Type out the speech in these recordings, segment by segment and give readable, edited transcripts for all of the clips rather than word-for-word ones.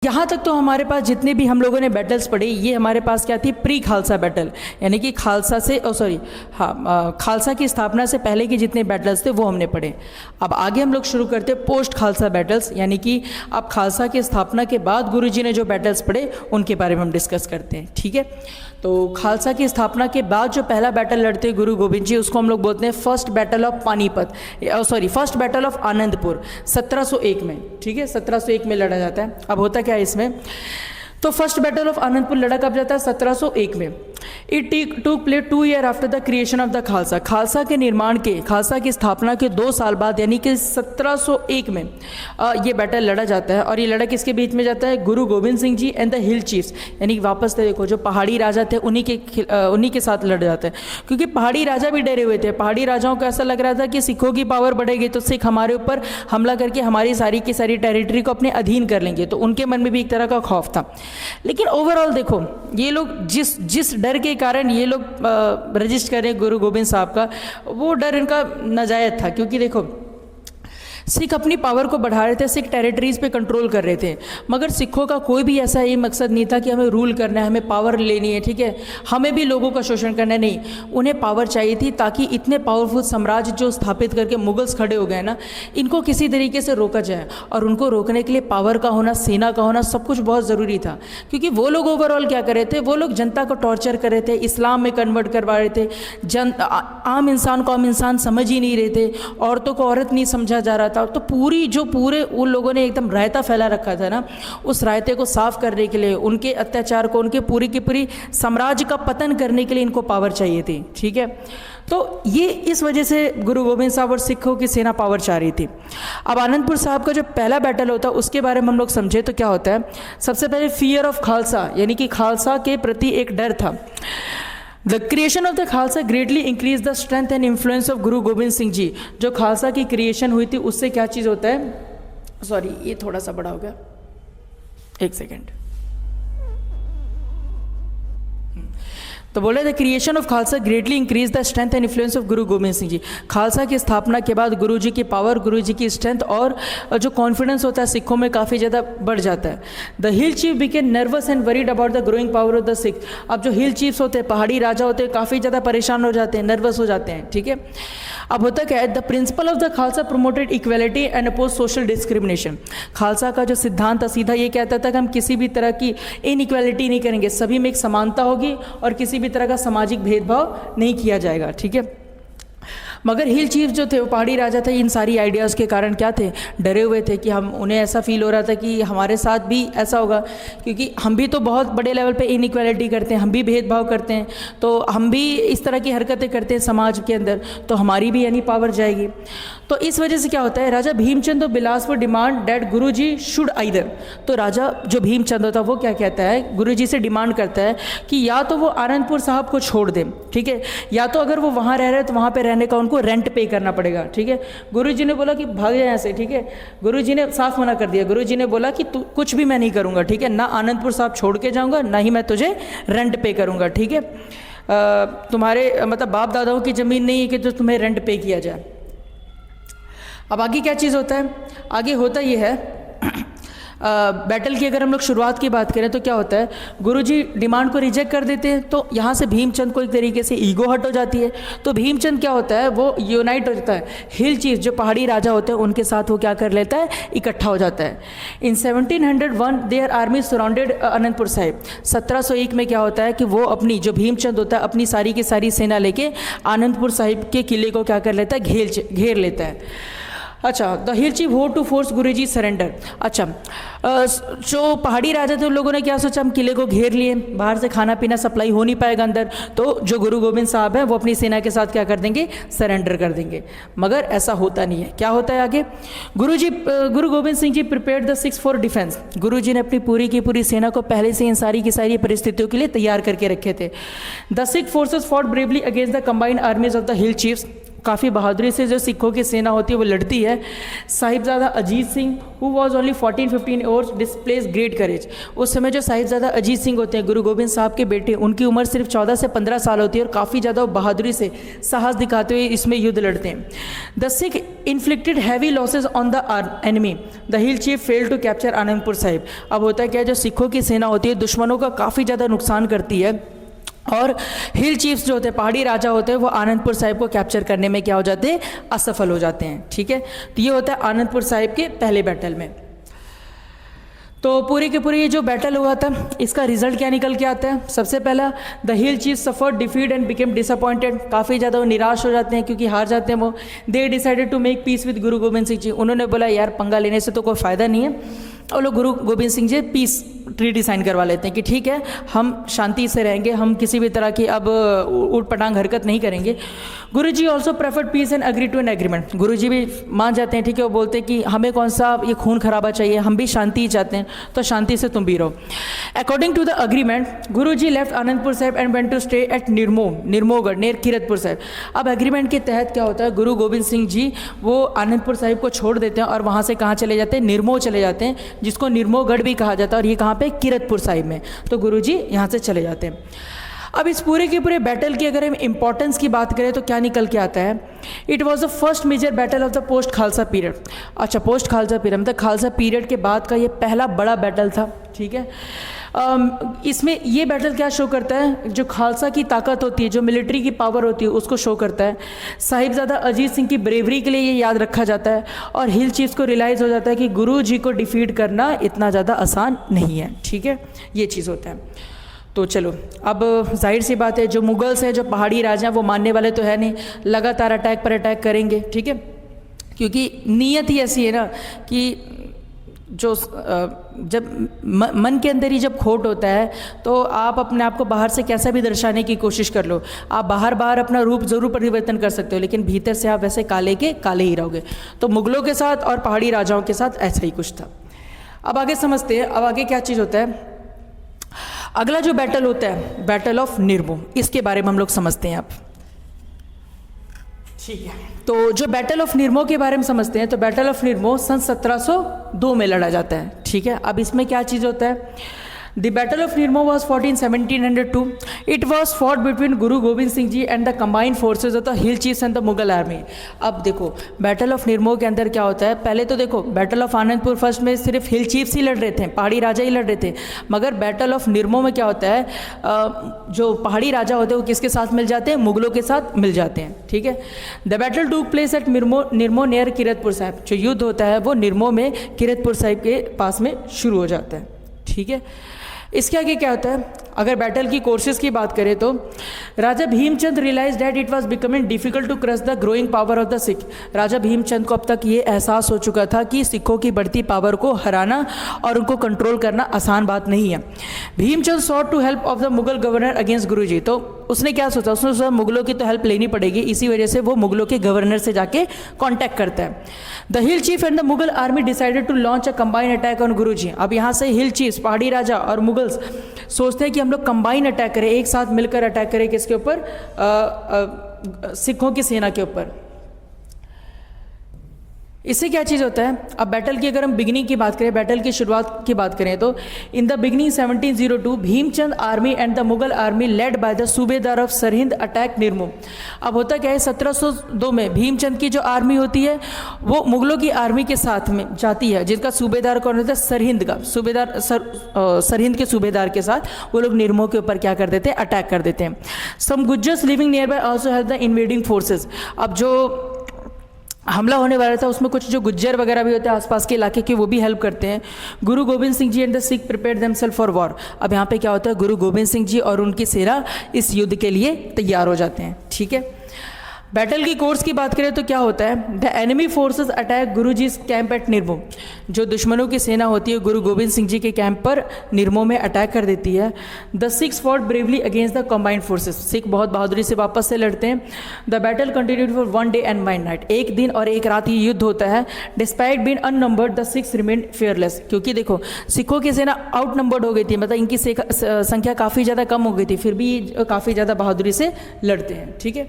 यहाँ तक तो हमारे पास जितने भी हम लोगों ने बैटल्स पढ़े, ये हमारे पास क्या थी, प्री खालसा बैटल, यानी कि खालसा से खालसा की स्थापना से पहले के जितने बैटल्स थे वो हमने पढ़े। अब आगे हम लोग शुरू करते हैं पोस्ट खालसा बैटल्स, यानी कि अब खालसा की स्थापना के बाद गुरुजी ने जो बैटल्स पढ़े उनके बारे में हम डिस्कस करते हैं। ठीक है, तो खालसा की स्थापना के बाद जो पहला बैटल लड़ते हैं गुरु गोविंद जी, उसको हम लोग बोलते हैं first battle of Panipat, first battle of Anandpur 1701 में। ठीक है, 1701 में लड़ा जाता है। अब होता क्या है इसमें, तो फर्स्ट बैटल ऑफ आनंदपुर लड़ा कब जाता है, 1701 में। It took place 2 year after the creation of the Khalsa, Khalsa के निर्माण के, खालसा की स्थापना के 2 साल बाद, यानी कि 1701 में ये बैटल लड़ा जाता है। और ये लड़ा किसके बीच में जाता है, गुरु Gobind Singh ji and the hill chiefs, यानी वापस से देखो जो पहाड़ी राजा थे उन्हीं के साथ लड़ जाता है, क्योंकि पहाड़ी राजा भी डरे हुए थे। पहाड़ी राजाओं को ऐसा लग रहा था कि सिखों की पावर बढ़ेगी तो सिख हमारे ऊपर हमला करके हमारी सारी की सारी टेरिटरी को अपने अधीन कर लेंगे, तो उनके मन में भी एक तरह का खौफ था। लेकिन ओवरऑल देखो, ये लोग जिस डर के कारण ये लोग रजिस्ट करें गुरु गोविंद साहब का, वो डर इनका नाजायज था। क्योंकि देखो सिख अपनी पावर को बढ़ा रहे थे, सिख टेरिटरीज पे कंट्रोल कर रहे थे, मगर सिखों का कोई भी ऐसा ये मकसद नहीं था कि हमें रूल करना है, हमें पावर लेनी है, ठीक है, हमें भी लोगों का शोषण करना है। नहीं, उन्हें पावर चाहिए थी ताकि इतने पावरफुल साम्राज्य जो स्थापित करके मुगल्स खड़े हो गए ना, इनको किसी तरीके से रोका जाए। और उनको रोकने के लिए पावर का होना, सेना का होना, सब कुछ बहुत ज़रूरी था। क्योंकि वो लोग ओवरऑल क्या कर रहे थे, वो लोग जनता को टॉर्चर कर रहे थे, इस्लाम में कन्वर्ट करवा रहे थे, आम इंसान को आम इंसान समझ ही नहीं रहे थे, औरतों को औरत नहीं समझा जा रहा था। तो पूरे उन लोगों ने एकदम रायता फैला रखा था ना, उस रायते को साफ करने के लिए, उनके अत्याचार को, उनके पूरी की पूरी साम्राज्य का पतन करने के लिए इनको पावर चाहिए थी। ठीक है, तो ये इस वजह से गुरु गोविंद साहब और सिखों की सेना पावर चाह रही थी। अब आनंदपुर साहब का जो पहला बैटल होता है उसके बारे में हम लोग समझे तो क्या होता है, सबसे पहले फियर ऑफ खालसा, यानी कि खालसा के प्रति एक डर था। The creation of the Khalsa greatly increase the strength and influence of गुरु गोविंद सिंह जी। जो खालसा की क्रिएशन हुई थी उससे क्या चीज़ होता है, सॉरी ये थोड़ा सा बड़ा हो गया, एक सेकेंड। तो बोले the creation of Khalsa greatly increase the strength and influence of गुरु गोविंद सिंह जी। खालसा की स्थापना के बाद गुरु जी की पावर, गुरु जी की स्ट्रेंथ और जो कॉन्फिडेंस होता है सिखों में काफ़ी ज़्यादा बढ़ जाता है। The hill chief became nervous and worried about the growing power of the Sikh. अब जो हिल चीफ्स होते हैं, पहाड़ी राजा होते हैं, काफ़ी ज़्यादा परेशान हो जाते हैं, नर्वस हो जाते हैं। ठीक है, अब होता क्या है, the principle of the Khalsa promoted equality and oppose social discrimination. Khalsa का जो सिद्धांत था सीधा ये कहता था कि हम किसी भी तरह की इनइक्वालिटी नहीं करेंगे, सभी में एक समानता होगी और किसी भी तरह का सामाजिक भेदभाव नहीं किया जाएगा। ठीक है, मगर हिल चीफ जो थे, वो पहाड़ी राजा थे, इन सारी आइडियाज़ के कारण क्या थे, डरे हुए थे कि उन्हें ऐसा फील हो रहा था कि हमारे साथ भी ऐसा होगा, क्योंकि हम भी तो बहुत बड़े लेवल पे इनइक्वालिटी करते हैं, हम भी भेदभाव करते हैं, तो हम भी इस तरह की हरकतें करते हैं समाज के अंदर, तो हमारी भी यानी पावर जाएगी। तो इस वजह से क्या होता है, राजा भीमचंद और Bilaspur demand that Guru ji should either. तो राजा जो भीमचंद होता है वो क्या कहता है, गुरु जी से डिमांड करता है कि या तो वो आनंदपुर साहब को छोड़ दें, ठीक है, या तो अगर वो वहाँ रह रहे हैं तो वहाँ पर रहने का उनको रेंट पे करना पड़ेगा। ठीक है, गुरुजी ने बोला कि भाग जाए यहाँ से। ठीक है, गुरुजी ने साफ मना कर दिया। गुरुजी ने बोला कि तू कुछ भी मैं नहीं करूँगा, ठीक है, ना आनंदपुर साहब छोड़ के जाऊँगा, ना ही मैं तुझे रेंट पे करूँगा। ठीक है, तुम्हारे मतलब बाप दादाओं की ज़मीन नहीं है कि तो तुम्हें रेंट पे किया जाए। अब आगे क्या चीज़ होता है, आगे होता ये है बैटल की अगर हम लोग शुरुआत की बात करें तो क्या होता है, गुरुजी डिमांड को रिजेक्ट कर देते हैं, तो यहाँ से भीमचंद को एक तरीके से ईगो हट हो जाती है। तो भीमचंद क्या होता है, वो यूनाइट हो जाता है, हिल चीफ जो पहाड़ी राजा होते हैं उनके साथ वो क्या कर लेता है, इकट्ठा हो जाता है। इन 1701 there army surrounded Anantapur Sahib. 1701 में क्या होता है कि वो अपनी जो भीमचंद होता है अपनी सारी की सारी सेना लेके आनंदपुर साहिब के किले को क्या कर लेता है, घेर लेता है। अच्छा, द हिल चीफ हो टू फोर्स गुरुजी सरेंडर। अच्छा, जो पहाड़ी राजा थे उन लोगों ने क्या सोचा, हम किले को घेर लिए, बाहर से खाना पीना सप्लाई हो नहीं पाएगा अंदर, तो जो गुरु गोविंद साहब हैं वो अपनी सेना के साथ क्या कर देंगे, सरेंडर कर देंगे। मगर ऐसा होता नहीं है। क्या होता है आगे, Guru Gobind Singh ji prepared the Sikhs for defence. Guru ji ने अपनी पूरी की पूरी सेना को पहले से इन सारी की सारी परिस्थितियों के लिए तैयार करके रखे थे। The Sikh forces fought bravely against the combined आर्मीज of the hill chiefs. काफ़ी बहादुरी से जो सिखों की सेना होती है वो लड़ती है। Sahibzada Ajit Singh who was only 14-15 years displace great courage. उस समय जो साहिबजादा अजीत सिंह होते हैं, गुरु गोबिंद साहब के बेटे, उनकी उम्र सिर्फ 14 से 15 साल होती है और काफ़ी ज़्यादा बहादुरी से साहस दिखाते हुए इसमें युद्ध लड़ते हैं। The Sikh inflicted heavy losses on the enemy, the hill chief fail to capture Anandpur Sahib. अब होता है क्या, जो सिखों की सेना होती है दुश्मनों का काफ़ी ज़्यादा नुकसान करती है और हिल चीफ्स जो होते हैं, पहाड़ी राजा होते हैं, वो आनंदपुर साहिब को कैप्चर करने में क्या हो जाते हैं, असफल हो जाते हैं। ठीक है, तो ये होता है आनंदपुर साहिब के पहले बैटल में। तो पूरी के पूरी ये जो बैटल हुआ था इसका रिजल्ट क्या निकल के आता है। सबसे पहला, the hill chief suffered defeat and became disappointed. काफ़ी ज़्यादा वो निराश हो जाते हैं क्योंकि हार जाते हैं वो। They decided to make peace with Guru Gobind Singh जी। उन्होंने बोला यार पंगा लेने से तो कोई फ़ायदा नहीं है, और लोग गुरु गोबिंद सिंह जी पीस ट्रीटी साइन करवा लेते हैं कि ठीक है हम शांति से रहेंगे, हम किसी भी तरह की अब ऊट पटांग हरकत नहीं करेंगे। Guru ji also preferred peace and agree to an agreement. Guru ji भी मान जाते हैं, ठीक है, वो बोलते हैं कि हमें कौन सा ये खून खराबा चाहिए, हम भी शांति ही चाहते हैं, तो शांति से तुम भी रहो। According to the agreement Guru ji left Anandpur Sahib and went to stay at Nirmohgarh near Kiratpur Sahib. अब एग्रीमेंट के तहत क्या होता है, गुरु गोबिंद सिंह जी वो आनंदपुर साहिब को छोड़ देते हैं और वहाँ से कहाँ चले जाते हैं, निर्मो चले जाते हैं, जिसको निर्मोगढ़ भी कहा जाता है, और ये कहाँ पे, किरतपुर साहिब में। तो गुरु जी यहाँ से चले जाते हैं। अब इस पूरे के पूरे बैटल की अगर हम इंपॉर्टेंस की बात करें तो क्या निकल के आता है, it was the first major battle of the post Khalsa period. अच्छा, पोस्ट खालसा पीरियड मतलब खालसा पीरियड के बाद का ये पहला बड़ा बैटल था। ठीक है, इसमें ये बैटल क्या शो करता है, जो खालसा की ताकत होती है, जो मिलिट्री की पावर होती है, उसको शो करता है। साहिबजादा अजीत सिंह की ब्रेवरी के लिए ये याद रखा जाता है और हिल चीफ्स को रियलाइज़ हो जाता है कि गुरु जी को डिफीट करना इतना ज़्यादा आसान नहीं है। ठीक है, ये चीज़ होता है। तो चलो, अब जाहिर सी बात है जो मुगल्स हैं, जो पहाड़ी राजा, वो मानने वाले तो है नहीं, लगातार अटैक पर अटैक करेंगे। ठीक है, क्योंकि नीयत ही ऐसी है ना कि जो जब मन के अंदर ही जब खोट होता है तो आप अपने आप को बाहर से कैसा भी दर्शाने की कोशिश कर लो, आप बाहर अपना रूप ज़रूर परिवर्तन कर सकते हो, लेकिन भीतर से आप वैसे काले के काले ही रहोगे। तो मुगलों के साथ और पहाड़ी राजाओं के साथ ऐसा ही कुछ था। अब आगे समझते हैं, अब आगे क्या चीज़ होता है। अगला जो बैटल होता है, बैटल ऑफ निर्मो, इसके बारे में हम लोग समझते हैं अब। ठीक है, तो जो बैटल ऑफ निर्मो के बारे में समझते हैं, तो बैटल ऑफ निर्मो सन 1702 में लड़ा जाता है। ठीक है, अब इसमें क्या चीज़ होता है, the battle of Nirmoh was 1702। It was fought between Guru Gobind Singh ji and the combined forces of the hill chiefs and the Mughal army. अब देखो बैटल ऑफ निर्मो के अंदर क्या होता है, पहले तो देखो बैटल ऑफ आनंदपुर फर्स्ट में सिर्फ हिल चीफ्स ही लड़ रहे थे, पहाड़ी राजा ही लड़ रहे थे, मगर बैटल ऑफ निर्मो में क्या होता है, जो पहाड़ी राजा होते हैं वो किसके साथ मिल जाते हैं, मुगलों के साथ मिल जाते हैं। ठीक है, the battle took place at Nirmoh near Kiratpur Sahib. जो युद्ध होता है वो निर्मो में किरतपुर साहिब के पास में शुरू हो जाता है। ठीक है, इसके आगे क्या होता है, अगर बैटल की कोर्सेज की बात करें तो Raja Bhimchand realised that it was becoming difficult to crush the growing power of the Sikh. Raja Bhimchand को अब तक ये एहसास हो चुका था कि सिखों की बढ़ती पावर को हराना और उनको कंट्रोल करना आसान बात नहीं है। Bhimchand sought to help of the Mughal governor against Guruji. तो उसने क्या सोचा, उसने सोचा मुगलों की तो हेल्प लेनी पड़ेगी, इसी वजह से वो मुगलों के गवर्नर से जाके कॉन्टैक्ट करता है। The hill chief and the Mughal army decided to launch a combined attack on Guruji. अब यहाँ से हिल चीफ्स, पहाड़ी राजा और मुगल्स सोचते हैं कि हम लोग कंबाइन अटैक करें, एक साथ मिलकर अटैक करें, किसके ऊपर, सिखों की सेना के ऊपर। इससे क्या चीज़ होता है, अब बैटल की अगर हम बिगिनिंग की बात करें, बैटल की शुरुआत की बात करें तो in the beginning 1702 Bhimchand army and the Mughal army led by the सूबेदार ऑफ सरहिंद अटैक निर्मो। अब होता क्या है, 1702 में भीमचंद की जो आर्मी होती है वो मुगलों की आर्मी के साथ में जाती है, जिनका सूबेदार कौन होता है, सरहिंद का सूबेदार, सरहिंद के सूबेदार के साथ वो लोग निर्मो के ऊपर क्या कर देते हैं, अटैक कर देते हैं। Some Gujjars living near by also help the invading forces. अब जो हमला होने वाला था उसमें कुछ जो गुज्जर वगैरह भी होते हैं आसपास के इलाके के, वो भी हेल्प करते हैं। Guru Gobind Singh ji and the Sikh prepared themselves for war. अब यहाँ पे क्या होता है, गुरु गोबिंद सिंह जी और उनकी सेना इस युद्ध के लिए तैयार हो जाते हैं। ठीक है, बैटल की कोर्स की बात करें तो क्या होता है, the enemy forces attack Guruji camp at Nirmoh. जो दुश्मनों की सेना होती है गुरु गोबिंद सिंह जी के कैंप पर निर्मो में अटैक कर देती है। The six fought bravely against the combined forces. Sikh बहुत बहादुरी से वापस से लड़ते हैं। The battle continued for 1 day and 1 night। एक दिन और एक रात ये युद्ध होता है। Despite being outnumbered the Sikhs remain fearless. क्योंकि देखो सिखों की सेना आउट नंबर्ड हो गई थी, मतलब इनकी संख्या काफ़ी ज़्यादा कम हो गई थी, फिर भी काफ़ी ज़्यादा बहादुरी से लड़ते हैं। ठीक है,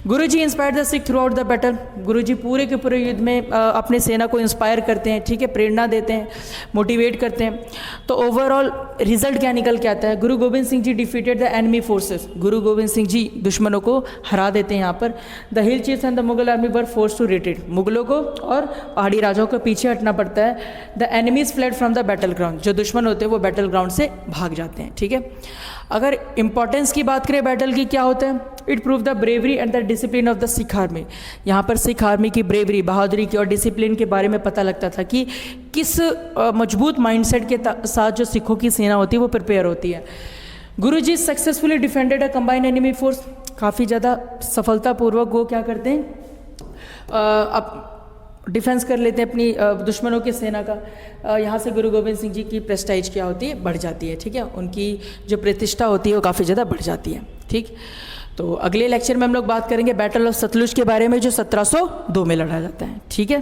Guru ji inspire the Sikh throughout the battle, Guru ji पूरे के पूरे युद्ध में अपने सेना को इंस्पायर करते हैं, ठीक है, प्रेरणा देते हैं, मोटिवेट करते हैं। तो ओवरऑल रिजल्ट क्या निकल के आता है? गुरु गोविंद सिंह जी डिफीटेड द एनिमी फोर्सेस, गुरु गोविंद सिंह जी दुश्मनों को हरा देते हैं यहाँ पर। The hill chiefs and the Mughal army were forced to retreat, मुगलों को और पहाड़ी राजाओं को पीछे हटना पड़ता है। The enemies fled from the battle ground, जो दुश्मन होते हैं वो बैटल ग्राउंड से भाग जाते हैं, ठीक है। अगर इंपॉर्टेंस की बात करें बैटल की, क्या होता है? It prove the bravery and the discipline of the Sikh army, यहाँ पर सिख आर्मी की ब्रेवरी, बहादुरी की और डिसिप्लिन के बारे में पता लगता था कि किस मजबूत माइंडसेट के साथ जो सिखों की सेना होती है वो प्रिपेयर होती है। Guru ji successfully defended a combined enemy force, काफ़ी ज़्यादा सफलतापूर्वक वो क्या करते हैं, अब डिफेंस कर लेते हैं अपनी दुश्मनों की सेना का। यहाँ से गुरु गोविंद सिंह जी की प्रेस्टाइज क्या होती है? बढ़ जाती है, ठीक है, उनकी जो प्रतिष्ठा होती है वो काफ़ी ज़्यादा बढ़ जाती है, ठीक। तो अगले लेक्चर में हम लोग बात करेंगे बैटल ऑफ सतलुज के बारे में, जो 1702 में लड़ा जाता है, ठीक है।